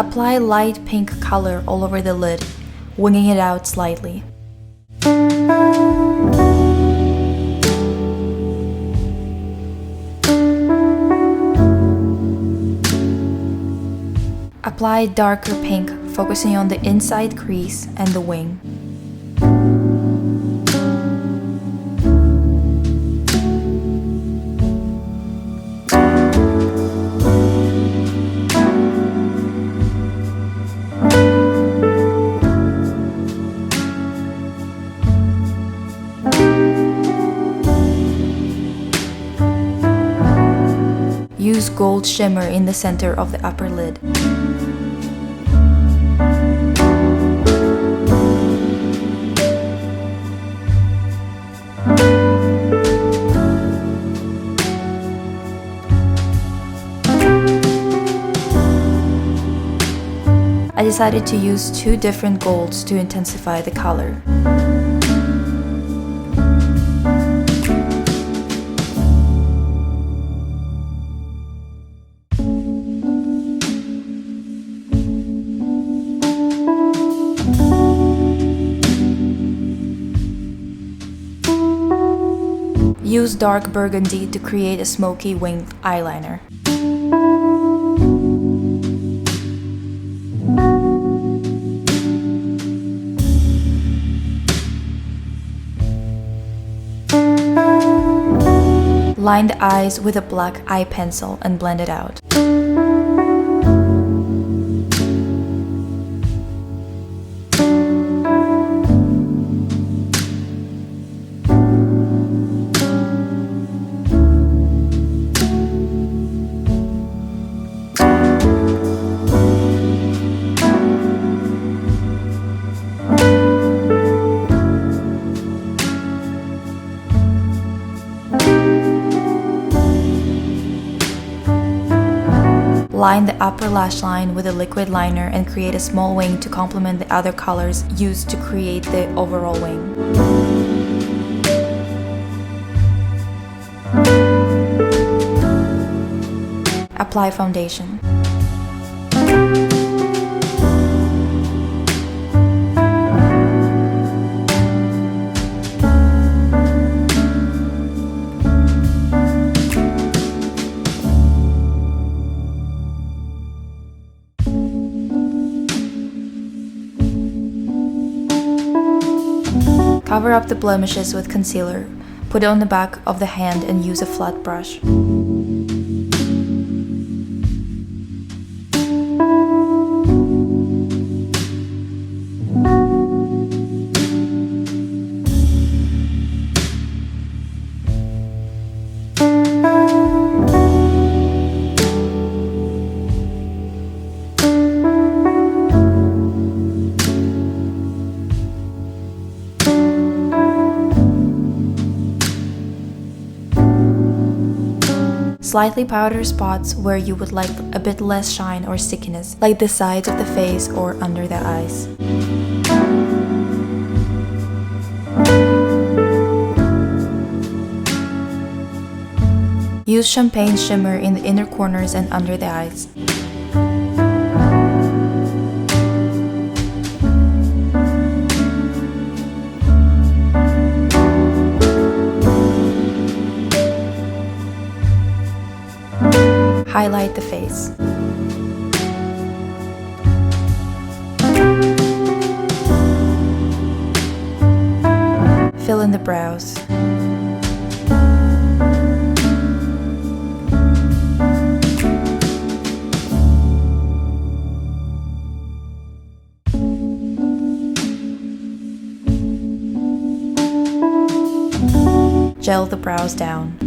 Apply light pink color all over the lid, winging it out slightly. Apply darker pink, focusing on the inside crease and the wing. Use gold shimmer in the center of the upper lid. I decided to use 2 different golds to intensify the color. Use dark burgundy to create a smoky winged eyeliner. Line the eyes with a black eye pencil and blend it out. Line the upper lash line with a liquid liner and create a small wing to complement the other colors used to create the overall wing. Apply foundation. Cover up the blemishes with concealer. Put it on the back of the hand and use a flat brush. Slightly powder spots where you would like a bit less shine or stickiness, like the sides of the face or under the eyes. Use champagne shimmer in the inner corners and under the eyes. Highlight the face. Fill in the brows. Gel the brows down.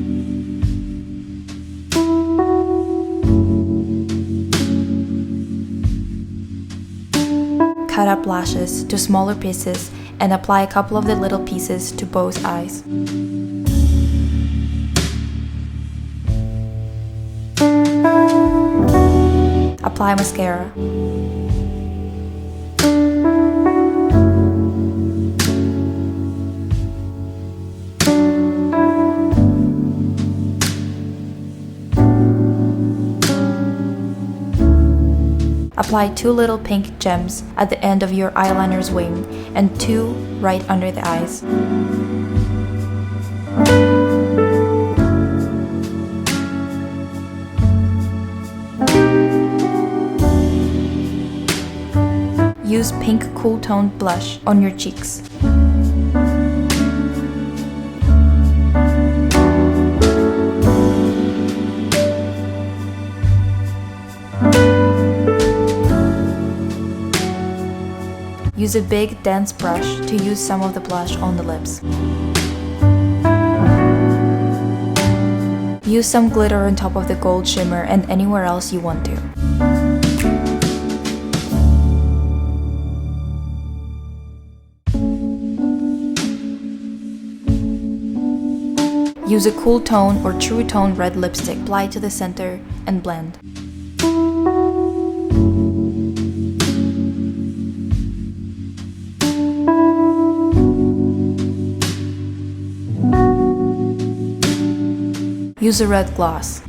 Cut up lashes to smaller pieces and apply a couple of the little pieces to both eyes. Apply mascara. Apply 2 little pink gems at the end of your eyeliner's wing and 2 right under the eyes. Use pink cool toned blush on your cheeks. Use a big, dense brush to use some of the blush on the lips. Use some glitter on top of the gold shimmer and anywhere else you want to. Use a cool tone or true tone red lipstick, apply to the center, and blend. Use a red gloss.